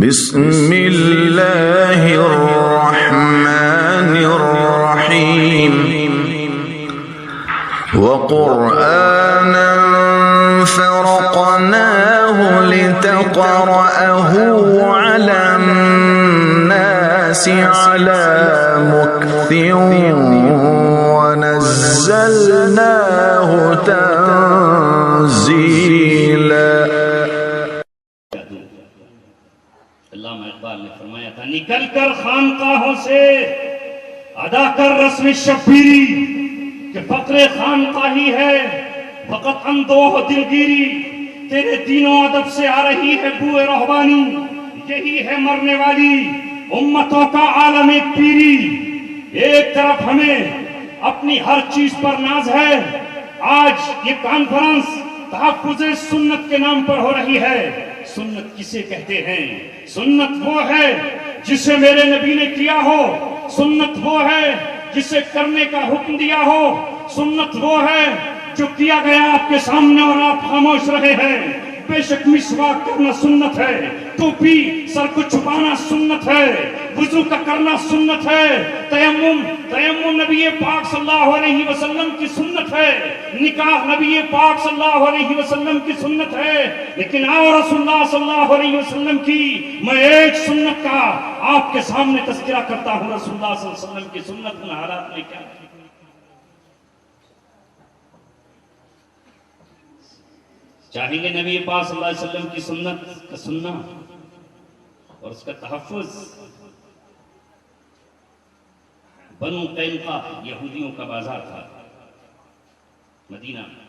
بسم اللہ الرحمن الرحیم وقرآنا فرقناه لتقرأه على الناس على مكث ونزلناه تنزيلا. علامہ اقبال نے فرمایا تھا، نکل کر خانقاہوں سے ادا کر رسم شبیری کہ فقر خانقاہی ہے فقط اندوہ دلگیری. تیرے دین و ادب سے آ رہی ہے بوئے رہبانی، یہی ہے مرنے والی امتوں کا عالم پیری. ایک طرف ہمیں اپنی ہر چیز پر ناز ہے، آج یہ کانفرنس تحفظ سنت کے نام پر ہو رہی ہے. سنت کسے کہتے ہیں؟ سنت وہ ہے جسے میرے نبی نے کیا ہو، سنت وہ ہے جسے کرنے کا حکم دیا ہو، سنت وہ ہے جو کیا گیا آپ کے سامنے اور آپ خاموش رہے ہیں. بے شک مسواک کرنا سنت ہے، ٹوپی سر کو چھپانا سنت ہے، وضو کا کرنا سنت ہے، تیمم نبی پاک صلی اللہ علیہ وسلم کی سنت ہے، نکاح نبی پاک صلی اللہ علیہ وسلم کی سنت ہے. لیکن آؤ رسول اللہ صلی اللہ علیہ وسلم کی میں ایک سنت کا آپ کے سامنے تذکرہ کرتا ہوں. رسول اللہ صلی اللہ علیہ وسلم کی سنت ان حالات میں کیا ہے؟ چاہیں گے نبی پاک صلی اللہ علیہ وسلم کی سنت کا سننا اور اس کا تحفظ. بنو قینقاع یہودیوں کا بازار تھا مدینہ میں،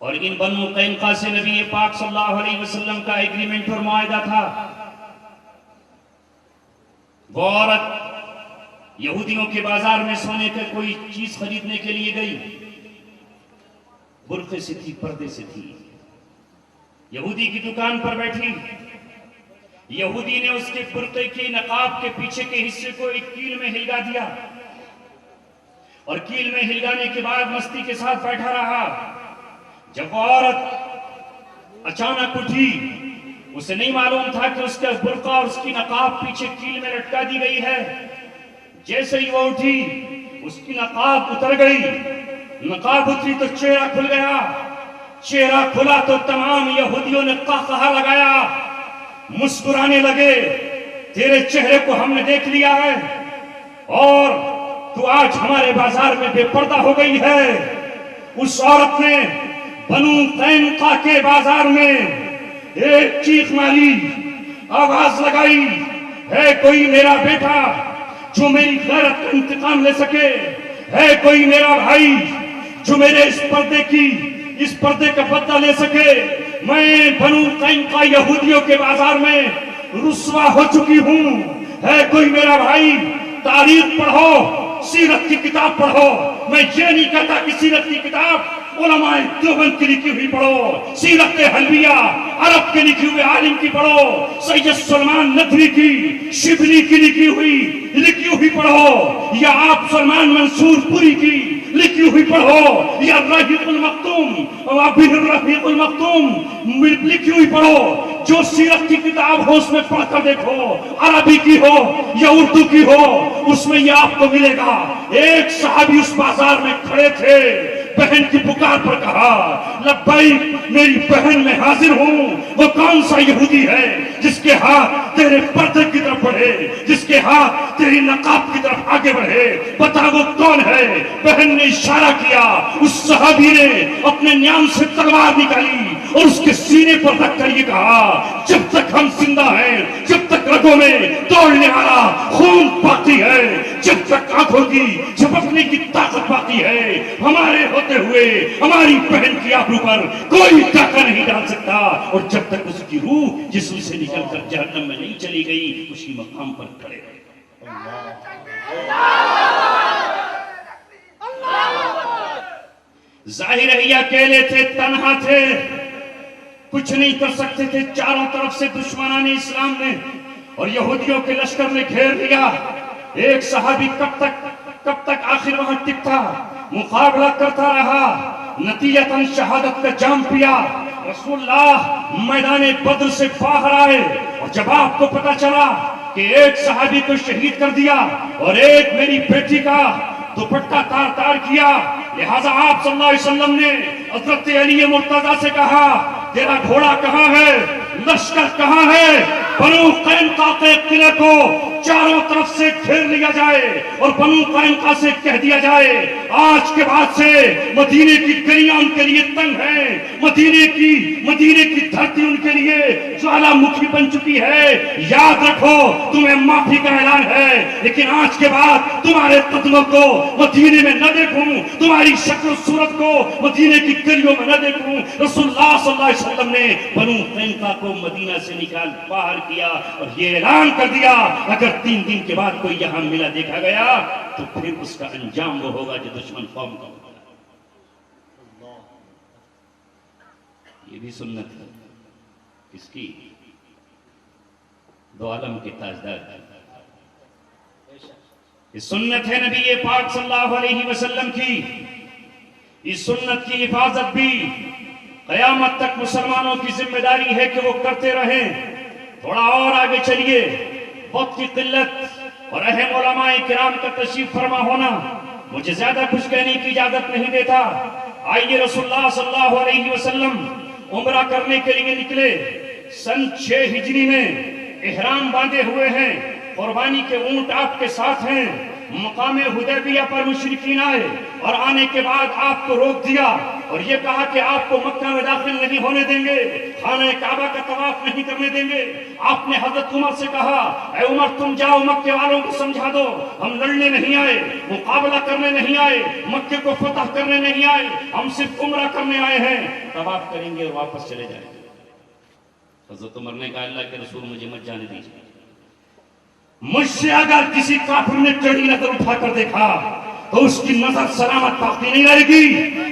اور ان بنو قینقاع سے نبی پاک صلی اللہ علیہ وسلم کا ایگریمنٹ اور معاہدہ تھا. وہ عورت یہودیوں کے بازار میں سونے کا کوئی چیز خریدنے کے لیے گئی، برقعے سے تھی، پردے سے تھی، یہودی کی دکان پر بیٹھی. یہودی نے اس کے برقعے کی نقاب کے پیچھے کے حصے کو ایک کیل میں ہلگا دیا، اور کیل میں ہلگانے کے بعد مستی کے ساتھ بیٹھا رہا. جب وہ عورت اچانک اٹھی، اسے نہیں معلوم تھا کہ اس کا برقع اور اس کی نقاب پیچھے کیل میں لٹکا دی گئی ہے. جیسے ہی وہ اٹھی اس کی نقاب اتر گئی، نقاب اتری تو چہرہ کھل گیا. چہرہ کھلا تو تمام یہودیوں نے قہقہا لگایا، مسکرانے لگے. تیرے چہرے کو ہم نے دیکھ لیا ہے اور تو آج ہمارے بازار میں بے پردہ ہو گئی ہے. اس عورت نے بنو قینقاع کے بازار میں ایک چیخ ماری، آواز لگائی، ہے کوئی میرا بیٹا جو میری غیرت کا انتقام لے سکے؟ ہے کوئی میرا بھائی جو میرے اس پردے کا بدلہ لے سکے؟ میں بنو قینقاع یہودیوں کے بازار میں رسوا ہو چکی ہوں. ہے کوئی میرا بھائی؟ تاریخ پڑھو، سیرت کی کتاب پڑھو. میں یہ نہیں کہتا کہ سیرت کی کتاب علماء دیوبند کی لکھی ہوئی پڑھو، سیرت حلبیہ عرب کے لکھی ہوئے عالم کی پڑھو، سید سلمان ندوی کی، شبلی کی لکھی ہوئی پڑھو، یا آپ سلمان منصور پوری کی لکھی ہوئی پڑھو، یا الرحیق المختوم لکھی ہوئی پڑھو. جو سیرت کی کتاب ہو اس میں پڑھ کر دیکھو، عربی کی ہو یا اردو کی ہو، اس میں یہ آپ کو ملے گا. ایک صحابی اس بازار میں کھڑے تھے، بہن کی پکار پر کہا، لبیک میری بہن میں حاضر ہوں. وہ کون سا یہودی ہے جس کے ہاتھ تیرے پردے کی طرف بڑھے، جس کے ہاتھ تیری نقاب کی طرف آگے بڑھے؟ بتا وہ کون ہے؟ بہن نے اشارہ کیا. اس صحابی نے اپنے نیام سے تلوار نکالی اور اس کے سینے پر رکھ کر یہ کہا، جب تک ہم زندہ ہیں، جب تک رگوں میں دوڑنے والا خون باقی ہے، جب تک آنکھوں کی جھپکنے کی طاقت باقی ہے، ہمارے ہوتے ہوئے ہماری بہن کی آبرو پر کوئی ڈاکہ نہیں ڈال سکتا. اور جب تک اس کی روح جسم سے نکل کر جہنم میں نہیں چلی گئی، اسی مقام پر کھڑے رہے. ظاہر ہے یہ اکیلے تھے، تنہا تھے، کچھ نہیں کر سکتے تھے. چاروں طرف سے دشمنان اسلام نے اور یہودیوں کے لشکر نے گھیر لیا. ایک صحابی کب تک آخر وہاں ٹکتا، مقابلہ کرتا رہا، نتیجتاً شہادت کا جام پیا. رسول اللہ میدان بدر سے باہر آئے اور جب آپ کو پتا چلا کہ ایک صحابی کو شہید کر دیا اور ایک میری بیٹی کا دوپٹہ تار تار کیا، لہذا آپ صلی اللہ علیہ وسلم نے حضرت علی مرتضیٰ سے کہا تیرا گھوڑا کہاں ہے، لشکر کہاں ہے؟ بنو قینقاع کے قلعے کو چاروں طرف سے گھیر لیا جائے اور بنو قینقاع سے کہہ دیا جائے آج کے بعد سے مدینے کی گلیاں ان کے لیے تنگ ہیں، مدینے کی دھرتی ان کے لیے جوالا مکھی بن چکی ہے، یاد رکھو تمہیں معافی کا اعلان ہے، لیکن آج کے بعد تمہارے قدموں کو مدینے میں نہ دیکھوں، تمہاری شکل و صورت کو مدینے کی گلیوں میں نہ دیکھوں۔ رسول اللہ صلی اللہ علیہ وسلم نے بنو قینقاع کو مدینہ سے نکال باہر کیا اور یہ اعلان کر دیا اگر 3 دن کے بعد کوئی یہاں ملا دیکھا گیا تو پھر اس کا انجام وہ ہوگا جو دشمن قوم کا ہوگا۔ یہ بھی سنت ہے اس کی، دو عالم کے تاجدار، یہ سنت ہے نبی پاک صلی اللہ علیہ وسلم کی۔ اس سنت کی حفاظت بھی قیامت تک مسلمانوں کی ذمہ داری ہے کہ وہ کرتے رہیں۔ تھوڑا اور آگے چلیے، وقت کی قلت اور اہم علماء کرام کا تشریف فرما ہونا مجھے زیادہ کچھ کہنے کی اجازت نہیں دیتا۔ آئیے رسول اللہ صلی اللہ علیہ وسلم عمرہ کرنے کے لیے نکلے، سن 6 ہجری میں احرام باندھے ہوئے ہیں، قربانی کے اونٹ آپ کے ساتھ ہیں۔ مقام حدیبیہ پر مشرکین آئے اور آنے کے بعد آپ کو روک دیا اور یہ کہا کہ آپ کو مکہ میں داخل نہیں ہونے دیں گے، خانہ کعبہ کا طواف نہیں کرنے دیں گے۔ آپ نے حضرت عمر سے کہا اے عمر تم جاؤ مکے والوں کو سمجھا دو ہم لڑنے نہیں آئے، مقابلہ کرنے نہیں آئے، مکے کو فتح کرنے نہیں آئے، ہم صرف عمرہ کرنے آئے ہیں، طواف کریں گے اور واپس چلے جائیں گے۔ حضرت عمر نے کہا اللہ کے رسول مجھے مت جانے دیجیے، مجھ سے اگر کسی کافر نے ٹیڑھی نظر اٹھا کر دیکھا تو اس کی نظر سلامت باقی نہیں رہے گی،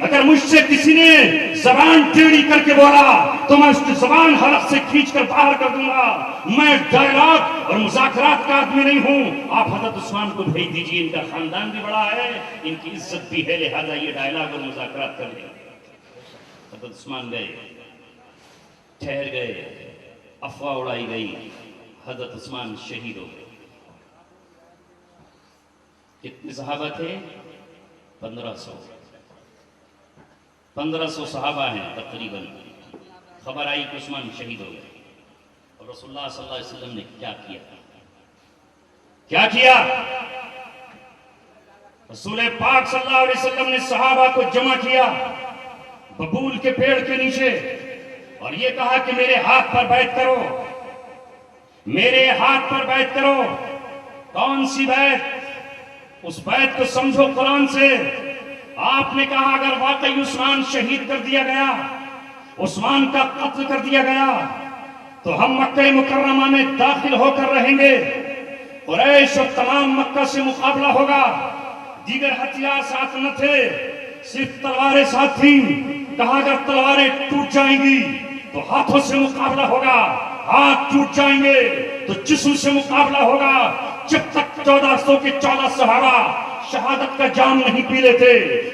اگر مجھ سے کسی نے زبان ٹیڑھی کر کے بولا تو میں اس کی زبان حلق سے کھینچ کر باہر کر دوں گا۔ میں ڈائلاگ اور مذاکرات کا آدمی نہیں ہوں۔ آپ حضرت عثمان کو بھیج دیجیے، ان کا خاندان بھی بڑا ہے، ان کی عزت بھی ہے، لہذا یہ ڈائلاگ اور مذاکرات کر لیں۔ حضرت عثمان گئے، ٹھہر گئے، افواہ اڑائی گئی، حضرت عثمان شہید ہو گئے۔ کتنے صحابہ تھے؟ 1500 صحابہ ہیں تقریباً۔ خبر آئی کہ عثمان شہید ہو گئے اور رسول اللہ صلی اللہ علیہ وسلم نے کیا کیا؟ رسول پاک صلی اللہ علیہ وسلم نے صحابہ کو جمع کیا ببول کے پیڑ کے نیچے اور یہ کہا کہ میرے ہاتھ پر بیعت کرو، میرے ہاتھ پر بیعت کرو۔ کون سی بیعت؟ اس بیعت کو سمجھو قرآن سے۔ آپ نے کہا اگر واقعی عثمان شہید کر دیا گیا، عثمان کا قتل کر دیا گیا تو ہم مکہ مکرمہ میں داخل ہو کر رہیں گے، قریش اور تمام مکہ سے مقابلہ ہوگا۔ دیگر ہتھیار ساتھ نہ تھے، صرف تلواریں ساتھ تھیں۔ کہا اگر تلواریں ٹوٹ جائیں گی تو ہاتھوں سے مقابلہ ہوگا، ہاتھ ٹوٹ جائیں گے تو جسم سے مقابلہ ہوگا۔ جب تک 1400 کے 14 صحابہ شہادت کا جام نہیں پی لیتے،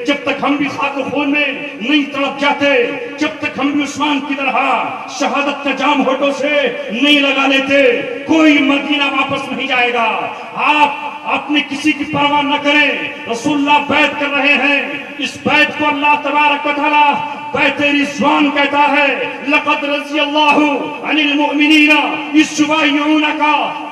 جب تک ہم بھی خاک و خون میں نہیں تڑپ جاتے، جب تک ہم بھی عثمان کی طرح شہادت کا جام ہونٹوں سے نہیں لگا لیتے، کوئی مدینہ واپس نہیں جائے گا۔ آپ اپنے کسی کی پرواہ نہ کریں، رسول اللہ بیعت کر رہے ہیں۔ اس بیعت کو اللہ تبارک و تعالیٰ بیعت رضوان کہتا ہے۔ لقد رضی اللہ عن المؤمنین اذ یبایعونک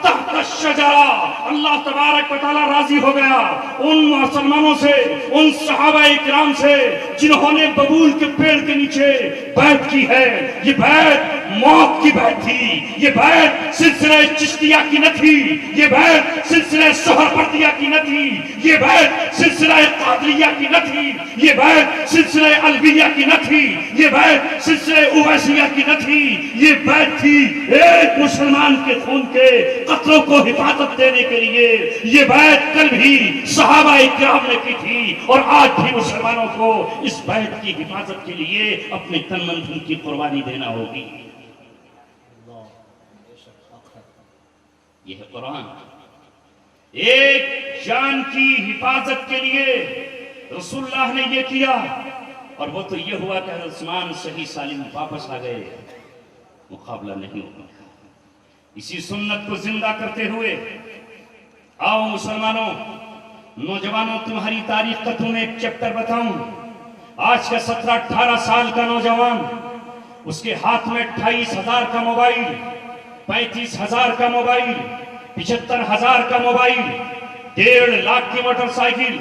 تحت الشجرہ۔ اللہ تبارک و تعالیٰ راضی ہو گیا ان مسلمانوں سے، ان صحابہ اکرام سے جنہوں نے ببول کے پیڑ کے نیچے بیعت کی ہے۔ یہ بیعت موت کی بیعت تھی، یہ بیعت سلسلہ چشتیہ کی نہ تھی، یہ بیعت سلسلہ سہروردیہ کی نہ تھی، یہ بیعت سلسلہ قادریہ کی نہ تھی، یہ بیعت سلسلہ علویہ کی نہ تھی، یہ بیعت سلسلہ اویسیہ کی نہ تھی، یہ بیعت تھی ایک مسلمان کے خون کے قطروں کو حفاظت دینے کے لیے۔ یہ بیعت کل بھی صحابہ اکرام نے کی تھی اور آج بھی مسلمانوں کو اس بیعت کی حفاظت کے لیے اپنے تن من دھن کی قربانی دینا ہوگی۔ یہ ہے قرآن۔ ایک جان کی حفاظت کے لیے رسول اللہ نے یہ کیا۔ اور وہ تو یہ ہوا کہ حضرت عثمان صحیح سالم واپس آ گئے، مقابلہ نہیں ہوا۔ اسی سنت کو زندہ کرتے ہوئے آؤ مسلمانوں، نوجوانوں، تمہاری تاریخ کا تمہیں ایک چیپٹر بتاؤں۔ آج کا 17-18 سال کا نوجوان، اس کے ہاتھ میں 28,000 کا موبائل، 35,000 کا موبائل، 75,000 کا موبائل، 1.5 لاکھ کی موٹر سائیکل،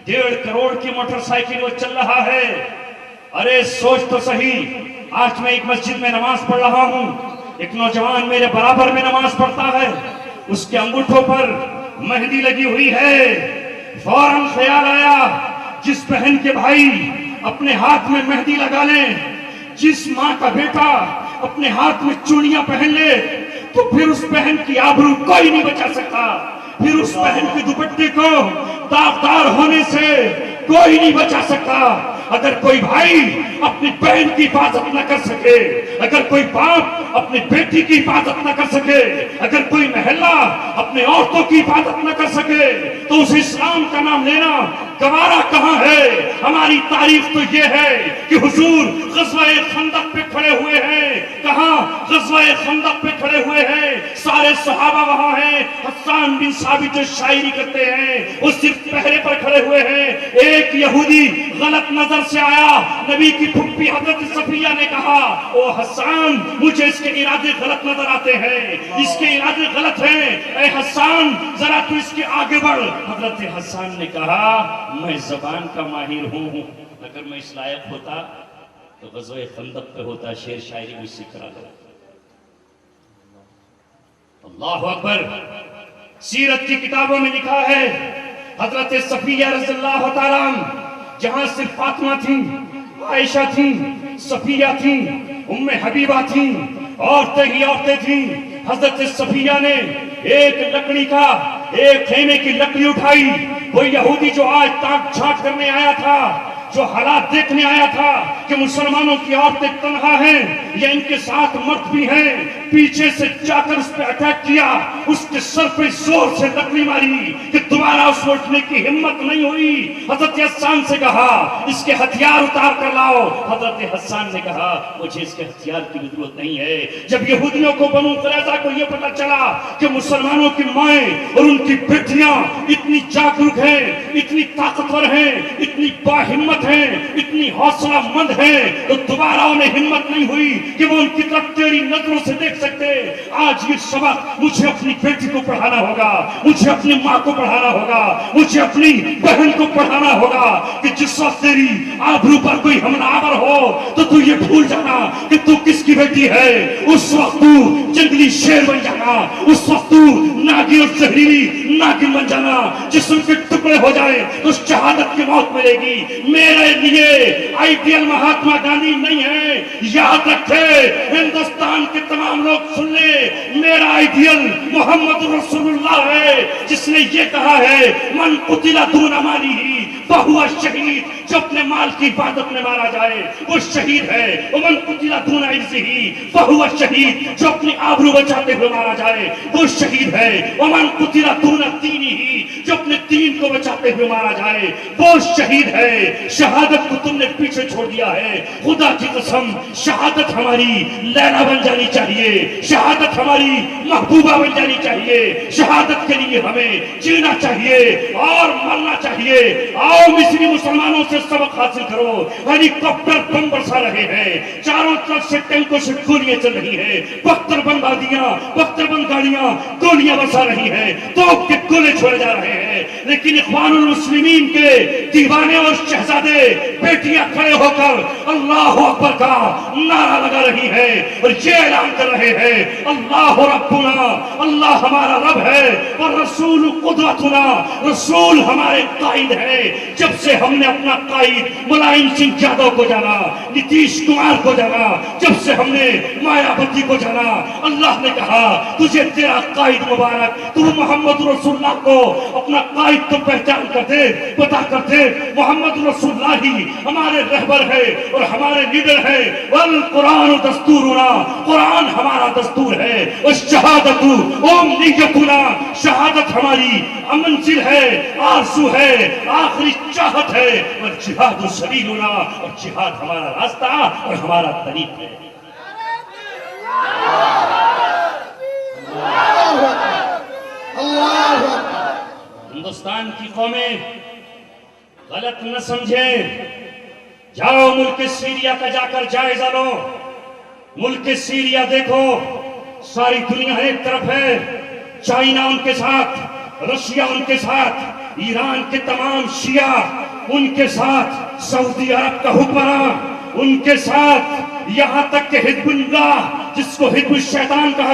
1.5 کروڑ کی موٹر سائیکل وہ چل رہا ہے۔ ارے سوچ تو صحیح، آج میں ایک مسجد میں نماز پڑھ رہا ہوں، ایک نوجوان میرے برابر میں نماز پڑھتا ہے، اس کے انگوٹھوں پر مہندی لگی ہوئی ہے۔ فوراً خیال آیا، جس بہن کے بھائی اپنے ہاتھ میں مہندی لگا لیں، جس ماں کا بیٹا اپنے ہاتھ میں چوڑیاں پہن لے، تو پھر اس بہن کی آبرو کوئی نہیں بچا سکتا، پھر اس بہن کے دوپٹے کو داغدار ہونے سے کوئی نہیں بچا سکتا۔ اگر کوئی بھائی اپنی بہن کی حفاظت نہ کر سکے، اگر کوئی باپ اپنی بیٹی کی حفاظت نہ کر سکے، اگر کوئی محلہ اپنے عورتوں کی حفاظت نہ کر سکے، تو اس اسلام کا نام لینا گوارا کہاں ہے؟ ہماری تاریخ تو یہ ہے کہ حضور غزوہ خندق پہ کھڑے ہوئے ہیں۔ کہاں؟ غزوہ خندق پہ کھڑے ہوئے ہیں، سارے صحابہ وہاں ہیں۔ حسان بن ثابت جو شاعری کرتے ہیں وہ صرف پہرے پر کھڑے ہوئے ہیں۔ ایک یہودی غلط نظر سے آیا، نبی کی پھپھی حضرت صفیہ نے کہا، او حسان مجھے اس کے ارادے غلط نظر آتے ہیں، اس کے ارادے غلط ہیں، اے حسان ذرا تو اس کے آگے بڑھ۔ حضرت حسان نے کہا، میں زبان کا ماہر ہوں، اگر میں اس لائق ہوتا تو غزوہ خندق پہ ہوتا، شعر شاعری مجھ سے کرا دو۔ اللہ اکبر۔ سیرت کی کتابوں میں لکھا ہے حضرت صفیہ رضی اللہ تعالیٰ عنہ جہاں صرف فاطمہ تھیں، عائشہ تھیں، صفیہ تھیں، ام حبیبہ تھیں، عورتیں ہی عورتیں تھیں، حضرت صفیہ نے ایک لکڑی کا، ایک خیمے کی لکڑی اٹھائی۔ وہ یہودی جو آج تاک چھانٹ کرنے آیا تھا، جو حالات دیکھنے آیا تھا کہ مسلمانوں کی عورتیں تنہا ہیں یا ان کے ساتھ مرد بھی ہیں، پیچھے سے جا کر اس پہ اٹیک کیا، اس کے سر پہ زور سے لکڑی ماری کہ دوبارہ اس کو اٹھنے کی ہمت نہیں ہوئی۔ حضرت حسان سے کہا، اس کے ہتھیار اتار کر لاؤ۔ حضرت حسان نے کہا، مجھے اس کے ہتھیار کی ضرورت نہیں ہے۔ جب یہودیوں کو، بنو قریظہ کو یہ پتہ چلا کہ مسلمانوں کی مائیں اور ان کی بیٹیاں اتنی جاگرک ہیں، اتنی طاقتور ہیں، اتنی باہمت ہیں، اتنی حوصلہ مند ہیں، تو دوبارہ انہیں ہمت نہیں ہوئی کہ وہ ان کی طرف تیری نظروں سے دیکھ سکتے۔ آج یہ سبق مجھے اپنی بیٹی کو پڑھانا ہوگا، مجھے اپنی ماں کو پڑھانا ہوگا، مجھے اپنی بہن کو پڑھانا ہوگا کہ جس وقت تیری آبرو پر کوئی حملہ آور ہو تو تو یہ بھول جانا کہ تو کس کی بیٹی ہے۔ اس وقت تو جنگلی شیر بن جانا، اس وقت تو ناگی اور زہریلی ناگن بن جانا، جسم کے ٹکڑے ہو جائے تو شہادت کی موت ملے گی۔ میرے لیے آئیڈیل مہاتما گاندھی نہیں ہے، یاد رکھے ہندوستان کے تمام لوگ سن لے، میرا آئیڈیل محمد رسول اللہ ہے، جس نے یہ کہا ہے، من قتل دون مالہ فہو شہید، جو اپنے مال کی حفاظت میں مارا جائے وہ شہید ہے۔ ومن قتل دون عرضہ فہو شہید، جو اپنی آبرو بچاتے ہوئے مارا جائے وہ شہید ہے۔ ومن قتل دون دینہ، جو اپنے دین کو بچاتے ہوئے مارا جائے وہ شہید ہے۔ شہادت کو تم نے پیچھے چھوڑ دیا ہے۔ خدا کی قسم، شہادت ہماری لیلا بن جانی چاہیے، شہادت ہماری محبوبہ بن جانی چاہیے، شہادت کے لیے ہمیں جینا چاہیے اور مرنا چاہیے۔ آؤ مصری مسلمانوں سے سبق حاصل کرو۔ ہیلی کاپٹر بم برسا رہے ہیں، چاروں طرف سے ٹینکوں سے گولیاں چل رہی ہیں، بختر بند گاڑیاں، بختر بند گاڑیاں گولیاں برسا رہی ہیں، توپ کے گولے چھوڑے جا رہے ہیں، لیکن اخوان المسلمین کے دیوانے اور شہزادے بیٹیاں کھڑے ہو کر اللہ اکبر کا نعرہ لگا رہی ہیں اور یہ اعلان کر رہے ہیں، اللہ ربنا، اللہ ہمارا رب ہے، اور رسول قدوتنا، رسول ہمارے قائد ہے۔ جب سے ہم نے اپنا قائد ملائم سنگھ یادو کو جانا، نتیش کمار کو جانا، جب سے ہم نے مایاوتی کو جانا، اللہ نے کہا تجھے تیرا قائد مبارک، تو محمد رسول اللہ کو اپنا قائد تو پہچان کرتے، پتا کرتے محمد رسول اللہ ہی ہمارے رہبر ہے اور ہمارے لیڈر ہے. والقرآن دستورنا، قرآن ہمارا دستور ہے. والشہادت امنیتنا، شہادت ہماری منزل ہے، آرزو ہے، آخری چاہت ہے. والجہاد سبیلنا، اور جہاد ہمارا راستہ اور ہمارا طریق ہے. ہندوستان کی قومیں غلط نہ سمجھیں. جاؤ ملک سیریا کا جا کر جائزہ لو. ملک سیریا دیکھو، ساری دنیا ایک طرف ہے، چائنا ان کے ساتھ، رشیا ان کے ساتھ، ایران کے تمام شیعہ ان کے ساتھ، سعودی عرب کا حکمراں ان کے ساتھ، یہاں تک کہ حزب اللہ جس کو حزب الشیطان کہا جاتا ہے